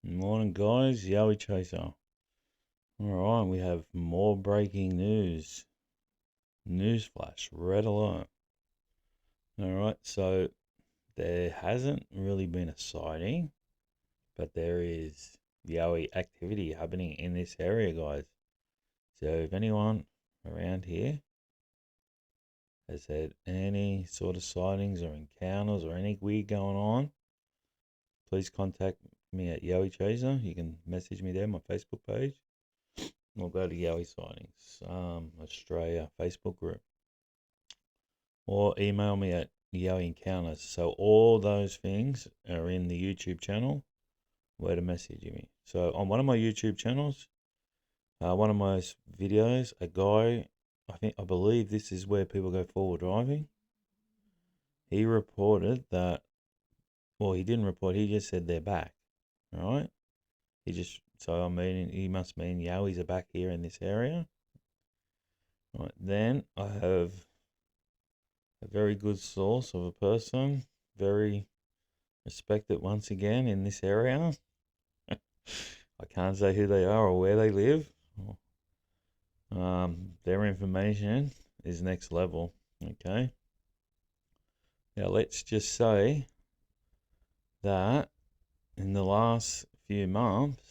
Morning, guys. Yowie Chaser. All right, we have more breaking news. Newsflash, red alert. All right, so there hasn't really been a sighting, but there is Yowie activity happening in this area, guys. So if anyone around here has had any sort of sightings or encounters or any weird going on, please contact me at Yowie Chaser. You can message me there, my Facebook page. Or go to Yowie Sightings, Australia Facebook group, or email me at Yowie Encounters. So all those things are in the YouTube channel where to message me. So on one of my YouTube channels, one of my videos, a guy, I believe this is where people go forward driving. He reported that, well, he didn't report. He just said they're back. All right. He must mean Yowies are back here in this area. Right, then I have a very good source of a person, very respected once again in this area. I can't say who they are or where they live. Their information is next level. Okay. Now let's just say that in the last few months,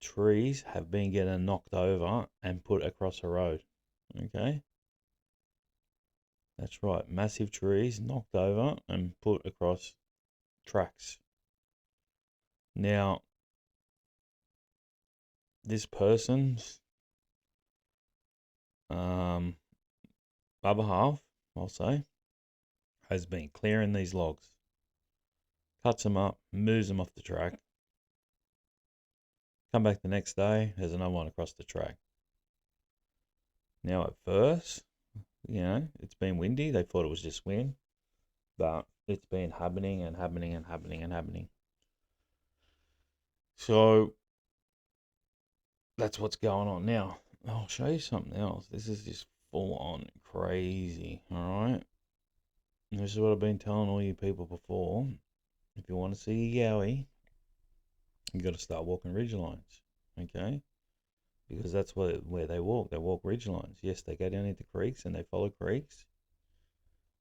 trees have been getting knocked over and put across a road. Okay. That's right. Massive trees knocked over and put across tracks. Now, this person's other half, I'll say, has been clearing these logs, cuts them up, moves them off the track. Come back the next day, there's another one across the track. Now, at first, it's been windy. They thought it was just wind, but it's been happening and happening and happening and happening. So that's what's going on now. I'll show you something else. This is just full on crazy. All right. This is what I've been telling all you people before. If you want to see a Yowie, you got to start walking ridge lines, okay? Because that's where they walk. They walk ridge lines. Yes, they go down into creeks and they follow creeks.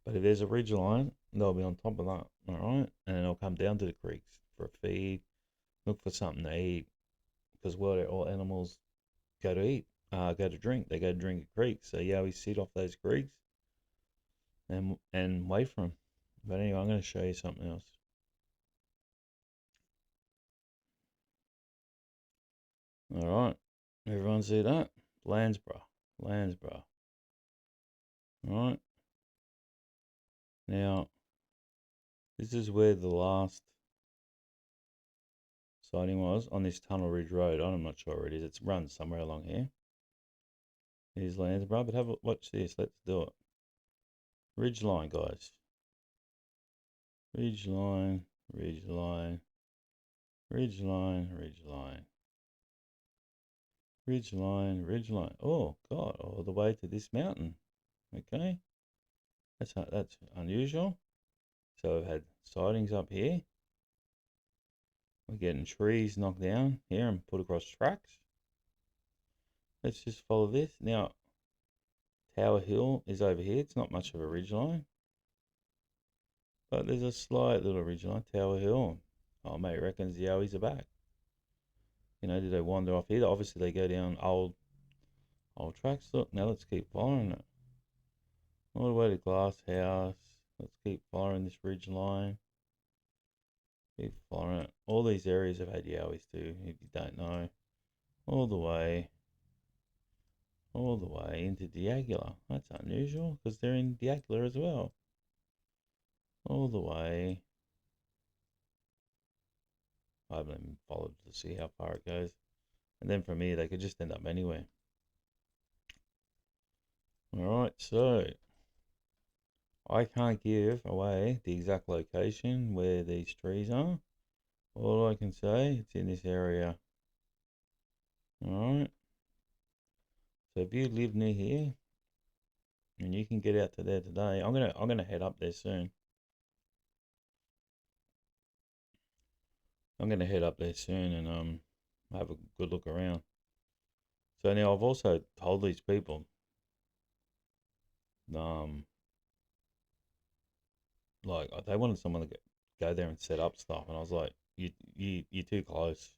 But if there's a ridge line, they'll be on top of that, all right? And then they'll come down to the creeks for a feed, look for something to eat. Because where all animals go to eat, go to drink. They go to drink at creeks. So Yowies sit off those creeks and wait for them. But anyway, I'm going to show you something else. All right. Everyone see that? Landsborough. All right. Now, this is where the last sighting was on this Tunnel Ridge Road. I'm not sure where it is. It's run somewhere along here. Here's Landsborough, but watch this. Let's do it. Ridge line, guys. Ridge line, ridge line, ridge line, ridge line. Ridge line, ridge line. Oh, God, all the way to this mountain. Okay. That's unusual. So I've had sightings up here. We're getting trees knocked down here and put across tracks. Let's just follow this. Now, Tower Hill is over here. It's not much of a ridge line. But there's a slight little ridge line. Tower Hill. Oh, mate reckons the Yowies are back. Did they wander off here? Obviously, they go down old tracks. Look, now let's keep following it. All the way to Glass House. Let's keep following this ridge line. Keep following it. All these areas have had Yowies too, if you don't know. All the way into Diagula. That's unusual because they're in Diagula as well. All the way. I haven't even followed to see how far it goes. And then from here, they could just end up anywhere. Alright, so I can't give away the exact location where these trees are. All I can say, it's in this area. Alright. So if you live near here and you can get out to there today, I'm gonna head up there soon. I'm gonna head up there soon and have a good look around. So now I've also told these people um like they wanted someone to go there and set up stuff, and I was like, you're too close.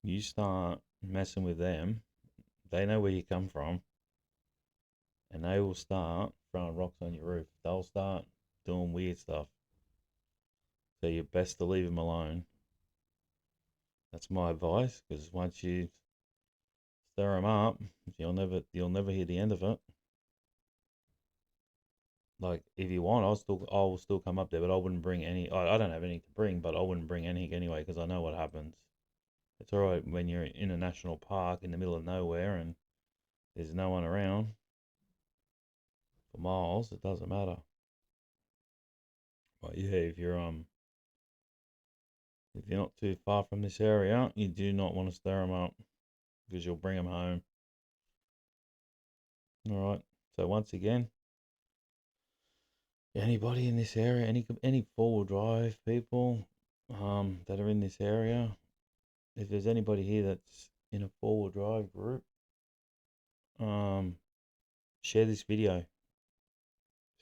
You start messing with them, they know where you come from, and they will start throwing rocks on your roof. They'll start doing weird stuff. So you're best to leave them alone. That's my advice, because once you stir them up, you'll never hear the end of it. Like if you want, I will still come up there, but I wouldn't bring any. I don't have any to bring, but I wouldn't bring anything anyway because I know what happens. It's all right when you're in a national park in the middle of nowhere and there's no one around for miles. It doesn't matter. But yeah, if you're not too far from this area, you do not want to stir them up because you'll bring them home. All right. So once again, anybody in this area, any four-wheel drive people, that are in this area, if there's anybody here that's in a four-wheel drive group, um, share this video.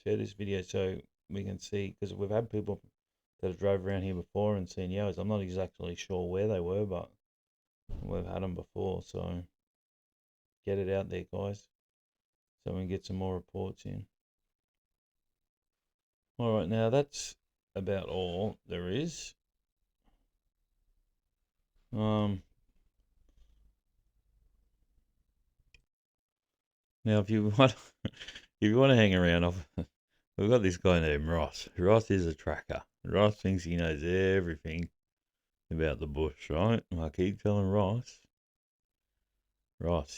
Share this video so we can see, because we've had people that have drove around here before and seen Yowies. I'm not exactly sure where they were, but we've had them before. So get it out there, guys, so we can get some more reports in. All right, now that's about all there is. Um, Now if you want, if you want to hang around, we've got this guy named Ross. Ross is a tracker. Ross thinks he knows everything about the bush, right? I keep telling Ross,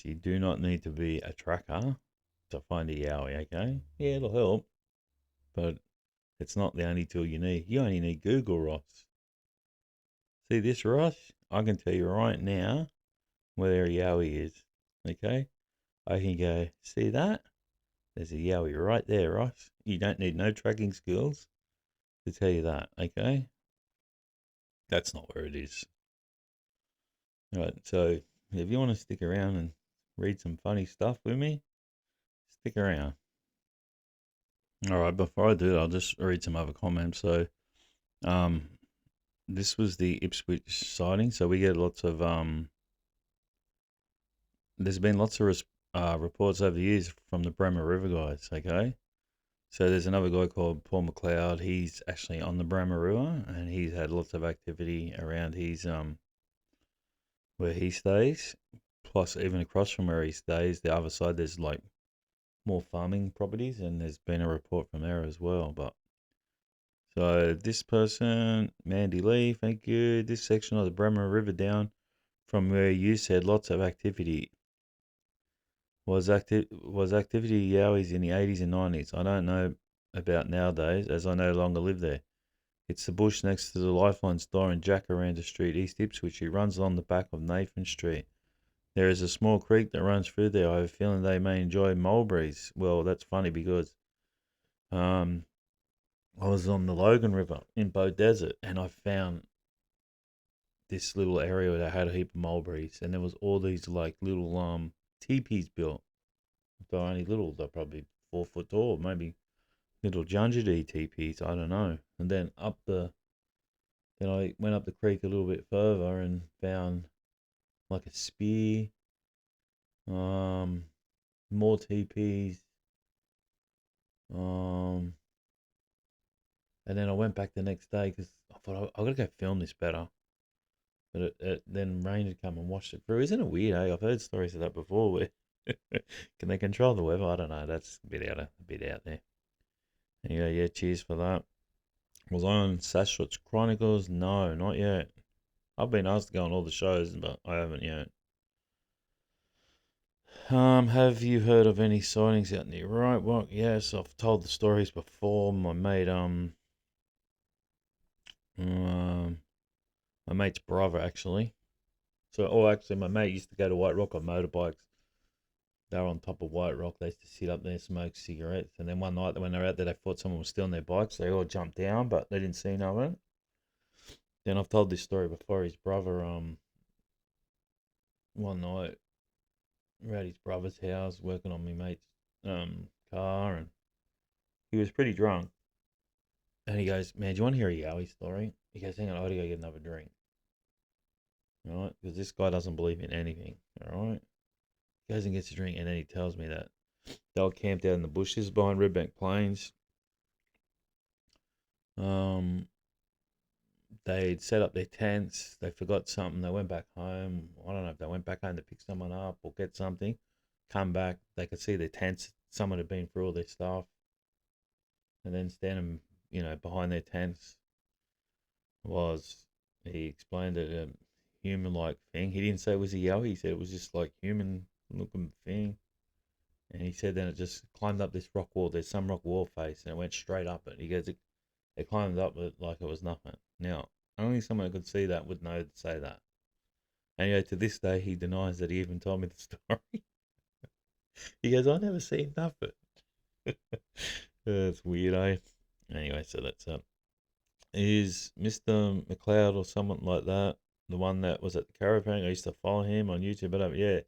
you do not need to be a tracker to find a Yowie, okay? Yeah, it'll help, but it's not the only tool you need. You only need Google, Ross. See this, Ross? I can tell you right now where a Yowie is, okay? I can go, see that? There's a Yowie right there, Ross. You don't need no tracking skills to tell you that, okay? That's not where it is. All right, so if you want to stick around and read some funny stuff with me, stick around. All right, before I do that, I'll just read some other comments. So, um, this was the Ipswich sighting. So we get lots of There's been lots of reports over the years from the Bremer River guys. Okay, so there's another guy called Paul McLeod. He's actually on the Bremer River, and he's had lots of activity around his where he stays. Plus, even across from where he stays, the other side, there's like more farming properties, and there's been a report from there as well. But so this person, Mandy Lee, thank you. This section of the Bremer River down from where you said lots of activity was activity Yowies in the 80s and 90s. I don't know about nowadays, as I no longer live there. It's the bush next to the Lifeline store in Jacaranda Street, East Ipswich. It runs along the back of Nathan Street. There is a small creek that runs through there. I have a feeling they may enjoy mulberries. Well, that's funny because um, I was on the Logan River in Bow Desert, and I found this little area that had a heap of mulberries, and there was all these like little teepees built. They're only little, they're probably 4 foot tall, maybe little Junjadee teepees, I don't know. And then I went up the creek a little bit further and found like a spear, um, more teepees, um, and then I went back the next day because I thought I gotta go film this better. But then rain had come and washed it through. Isn't it weird, eh? I've heard stories of that before where can they control the weather? I don't know. That's a bit out there. Anyway, yeah, cheers for that. Was I on Sasquatch Chronicles? No, not yet. I've been asked to go on all the shows, but I haven't yet. Have you heard of any sightings out near Right? Well, yes, I've told the stories before. Um, my mate's brother actually. Actually, my mate used to go to White Rock on motorbikes. They were on top of White Rock. They used to sit up there, smoke cigarettes, and then one night when they were out there, they thought someone was stealing their bikes. They all jumped down, but they didn't see no one. Then I've told this story before. His brother, one night we're at his brother's house working on my mate's car, and he was pretty drunk. And he goes, "Man, do you want to hear a Yowie story?" He goes, "Hang on, I gotta go get another drink." All right, because this guy doesn't believe in anything. All right, he goes and gets a drink, and then he tells me that they were camped out in the bushes behind Redbank Plains. Um, they'd set up their tents. They forgot something. They went back home. I don't know if they went back home to pick someone up or get something. Come back, they could see their tents. Someone had been through all their stuff, and then standing, behind their tents was. He explained it a human-like thing. He didn't say it was a Yowie. He said it was just like human-looking thing. And he said then it just climbed up this rock wall. There's some rock wall face, and it went straight up it. He goes, it climbed up it like it was nothing. Now, only someone who could see that would know to say that. And to this day, he denies that he even told me the story. He goes, I never seen nothing. That's weird, eh? Anyway, so that's is Mr. McLeod or someone like that the one that was at the caravan? I used to follow him on YouTube, but yeah,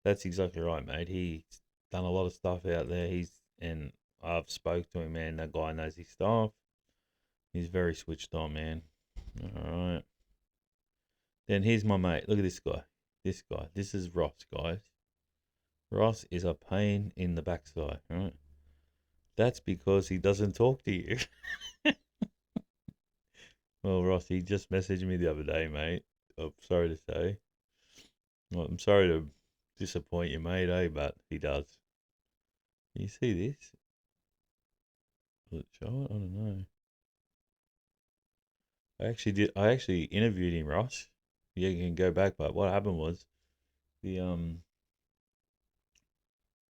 that's exactly right, mate. He's done a lot of stuff out there. And I've spoke to him, man. That guy knows his stuff. He's very switched on, man. All right. Then here's my mate. Look at this guy. This guy. This is Ross, guys. Ross is a pain in the backside, right? That's because he doesn't talk to you. Well, Ross, he just messaged me the other day, mate. I'm sorry to say. Well, I'm sorry to disappoint you, mate, eh? But he does. You see this? Will it show it? I don't know. I actually interviewed him, Ross. Yeah, you can go back, but what happened was the.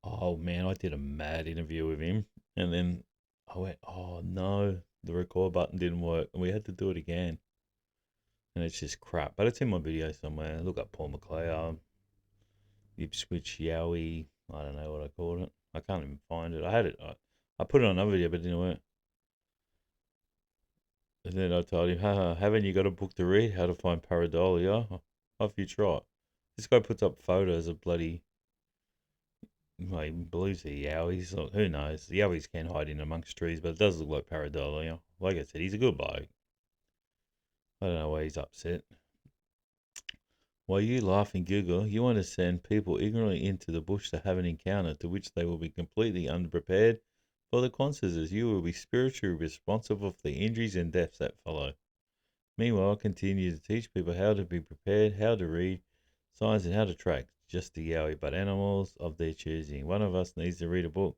Oh man, I did a mad interview with him, and then I went, "Oh no, the record button didn't work," and we had to do it again. And it's just crap, but it's in my video somewhere. Look up Paul McLeod, Ipswich Yowie. I don't know what I called it. I can't even find it. I had it. I put it on another video, but it didn't work. And then I told him, haha, haven't you got a book to read? How to find pareidolia? Have you tried? This guy puts up photos of bloody. Well, he believes the Yowies. Or who knows? The Yowies can hide in amongst trees, but it does look like pareidolia. Like I said, he's a good bloke. I don't know why he's upset. While you laugh and giggle, you want to send people ignorantly into the bush to have an encounter to which they will be completely unprepared for the consequences. You will be spiritually responsible for the injuries and deaths that follow. Meanwhile, continue to teach people how to be prepared, how to read signs, and how to track just the Yowie, but animals of their choosing. One of us needs to read a book.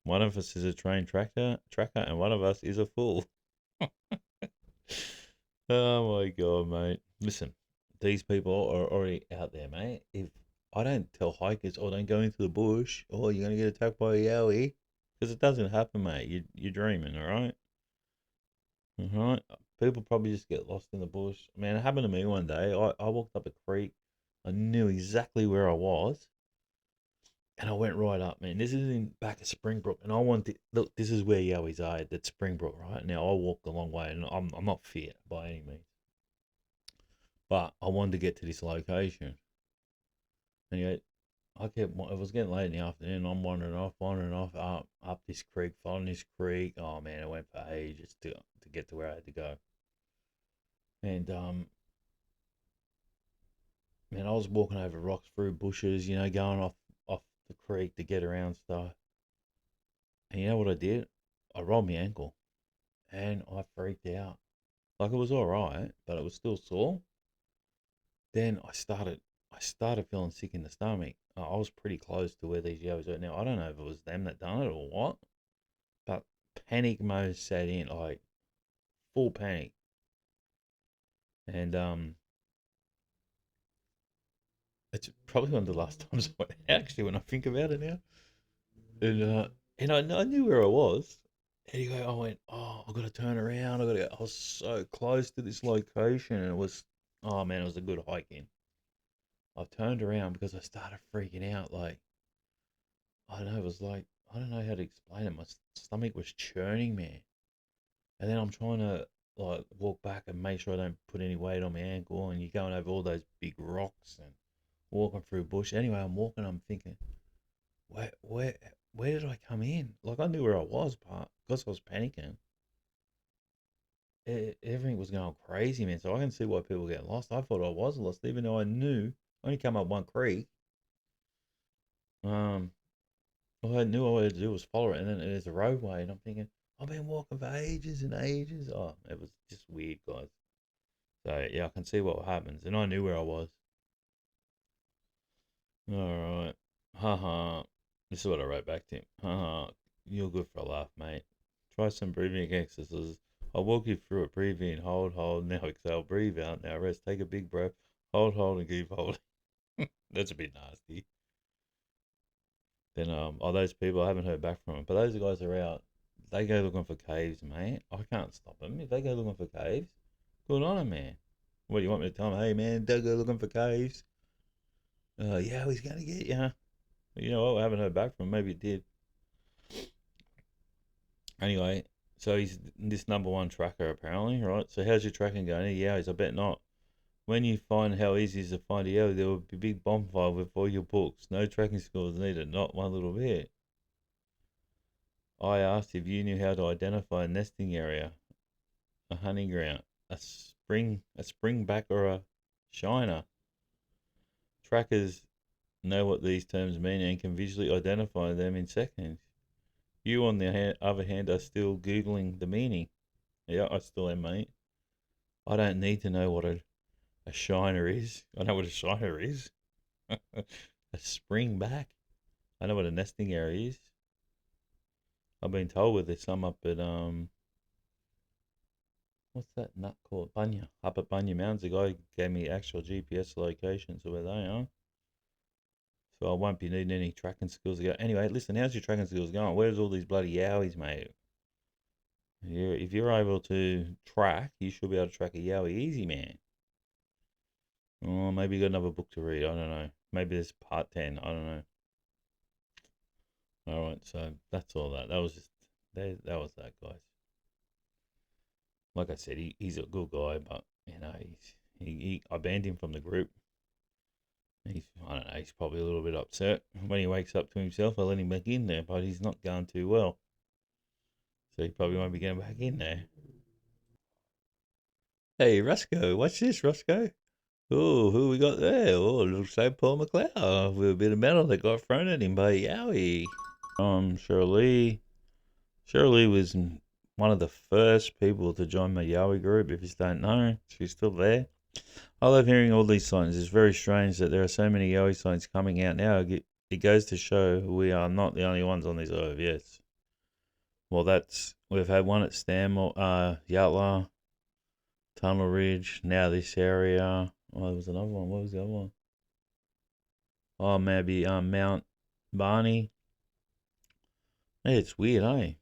One of us is a trained tracker, and one of us is a fool. Oh my god, mate. Listen, these people are already out there, mate. If I don't tell hikers, oh, don't go into the bush, or you're gonna get attacked by a Yowie, because it doesn't happen, mate. You're dreaming, all right? All right. People probably just get lost in the bush. Man, it happened to me one day. I walked up a creek. I knew exactly where I was, and I went right up, man. This is in back of Springbrook, and I wanted look. This is where Yowies are at Springbrook, right? Now I walked a long way, and I'm not fit by any means, but I wanted to get to this location. And yet, it was getting late in the afternoon. I'm wandering off up this creek, following this creek. Oh man, it went for ages to get to where I had to go. And man, I was walking over rocks through bushes, going off the creek to get around stuff. And you know what I did? I rolled my ankle, and I freaked out. Like it was all right, but it was still sore. Then I started feeling sick in the stomach. I was pretty close to where these yellows were. Now I don't know if it was them that done it or what, but panic mode set in, like full panic. And it's probably one of the last times I went out, actually, when I think about it now. And I knew where I was. Anyway, I went, oh, I got to turn around. I got to go. I was so close to this location, and it was, oh man, it was a good hike in. I turned around because I started freaking out. Like, I don't know, it was like, I don't know how to explain it. My stomach was churning, man. And then I'm trying to like walk back and make sure I don't put any weight on my ankle. And you're going over all those big rocks and walking through bush. Anyway, I'm walking. I'm thinking, where, where, where did I come in? Like I knew where I was, but because I was panicking, everything was going crazy, man. So I can see why people get lost. I thought I was lost, even though I knew I only come up one creek. Um, all I knew all I had to do was follow it, and then there's a roadway, and I'm thinking, I've been walking for ages and ages. Oh, it was just weird, guys. So yeah, I can see what happens, and I knew where I was. All right, haha. This is what I wrote back to him. Haha, you're good for a laugh, mate. Try some breathing exercises. I'll walk you through it. Breathe in, hold, now exhale, breathe out, now rest. Take a big breath, hold, and keep holding. That's a bit nasty. Then those people I haven't heard back from them, but those guys are out. They go looking for caves, mate. I can't stop them if they go looking for caves. Good on them, man. What do you want me to tell them? Hey, man, don't go looking for caves. Yeah, he's gonna get you. You know what? I haven't heard back from him. Maybe it did. Anyway, so he's this number one tracker apparently, right? So how's your tracking going? Yeah, I bet not. When you find how easy it is to find a Yowie, there will be a big bonfire with all your books. No tracking skills needed, not one little bit. I asked if you knew how to identify a nesting area, a hunting ground, a springback, or a shiner. Trackers know what these terms mean and can visually identify them in seconds. You, on the other hand, are still Googling the meaning. Yeah, I still am, mate. I don't need to know what a shiner is. I know what a shiner is. A springback. I know what a nesting area is. I've been told with there's some up at what's that nut called? Bunya. Up at Bunya Mountains, the guy gave me actual GPS locations of where they are. So I won't be needing any tracking skills to go. Anyway, listen, how's your tracking skills going? Where's all these bloody yowies, mate? If you're able to track, you should be able to track a yowie easy, man. Oh, maybe you got another book to read. I don't know. Maybe there's part 10. I don't know. All right, so that's all that. That was just that was that, guys. Like I said, he's a good guy, but you know, I banned him from the group. I don't know, he's probably a little bit upset. When he wakes up to himself, I let him back in there, but he's not going too well. So he probably won't be getting back in there. Hey, Roscoe, watch this, Roscoe. Oh, who we got there? Oh, it looks like Paul McLeod with a bit of metal that got thrown at him by Yowie. Shirley. Shirley was one of the first people to join my Yowie group. If you don't know, she's still there. I love hearing all these signs. It's very strange that there are so many Yowie signs coming out now. It goes to show we are not the only ones on this earth. Yes. Well, we've had one at Stanmore, Yatla, Tunnel Ridge. Now this area. Oh, there was another one. What was the other one? Oh, maybe Mount Barney. Hey, it's weird, eh?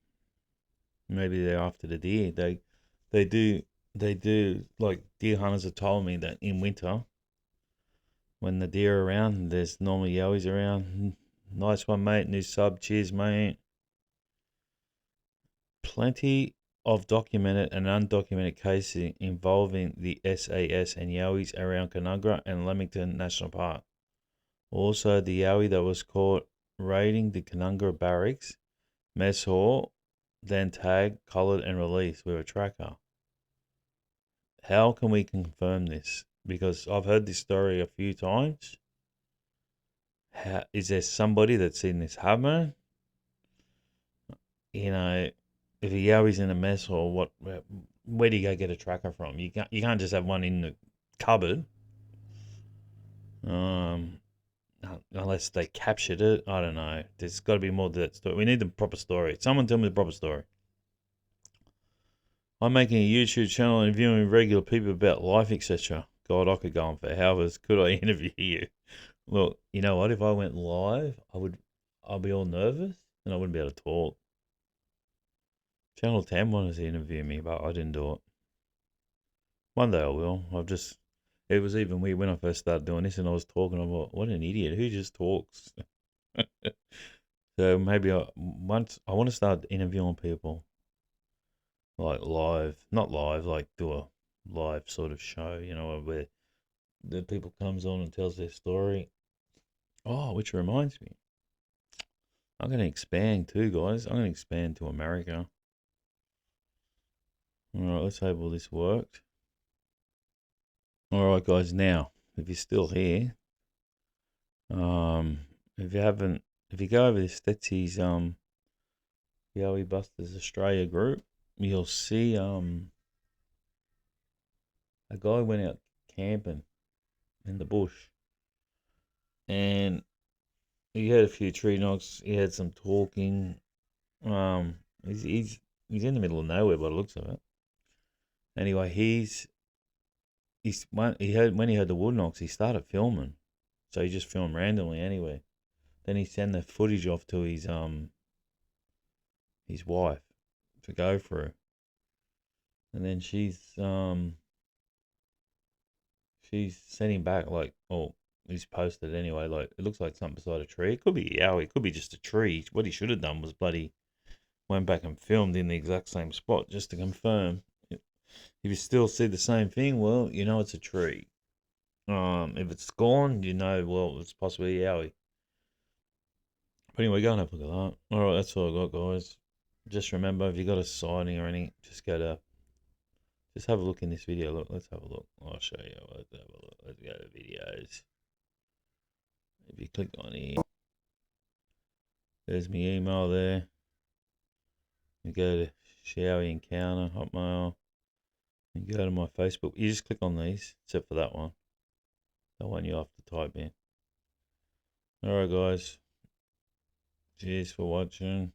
Maybe they're after the deer. They do they do like deer hunters have told me that in winter when the deer are around, there's normally yowies around. Nice one, mate. New sub. Cheers, mate. Plenty of documented and undocumented cases involving the SAS and yowies around Canungra and Lamington National Park. Also, the yowie that was caught raiding the Canungra barracks, mess hall, then tagged, collared, and released with a tracker. How can we confirm this? Because I've heard this story a few times. Is there somebody that's seen this happen? You know, if a Yowie's in a mess or what, where do you go get a tracker from? You can't just have one in the cupboard. Um, unless they captured it. I don't know. There's got to be more to that story. We need the proper story. Someone tell me the proper story. I'm making a YouTube channel interviewing regular people about life, etc. God, I could go on for hours. Could I interview you? Look, you know what? If I went live, I'll be all nervous and I wouldn't be able to talk. Channel 10 wanted to interview me, but I didn't do it. One day I will. It was even weird when I first started doing this and I was talking. I thought, what an idiot. Who just talks? So maybe once I want to start interviewing people. like live, not live, like do a live sort of show, you know, where the people comes on and tells their story. Oh, which reminds me, I'm going to expand too, guys. I'm going to expand to America. All right, let's hope all this worked. All right, guys. Now, if you're still here, if you haven't, if you go over to Stetsy's Yowie Busters Australia group, you'll see a guy went out camping in the bush, and he had a few tree knocks. He had some talking. Um, he's in the middle of nowhere by the looks of it. Anyway, when he heard the wood knocks, he started filming. So he just filmed randomly anyway. Then he sent the footage off to his wife to go through, and then she's sending back like, oh, he's posted anyway. Like it looks like something beside a tree. It could be Yowie. It could be just a tree. What he should have done was bloody went back and filmed in the exact same spot just to confirm. If you still see the same thing, well, you know it's a tree. If it's gone, you know, well, it's possibly Yowie. But anyway, go and have a look at that. All right, that's all I got, guys. Just remember, if you got a sighting or anything, just have a look in this video. Look, let's have a look. I'll show you. Let's have a look. Let's go to videos. If you click on here, there's my email there. You go to Yowie Encounter, Hotmail. You go to my Facebook. You just click on these, except for that one. The one you have to type in. Alright, guys. Cheers for watching.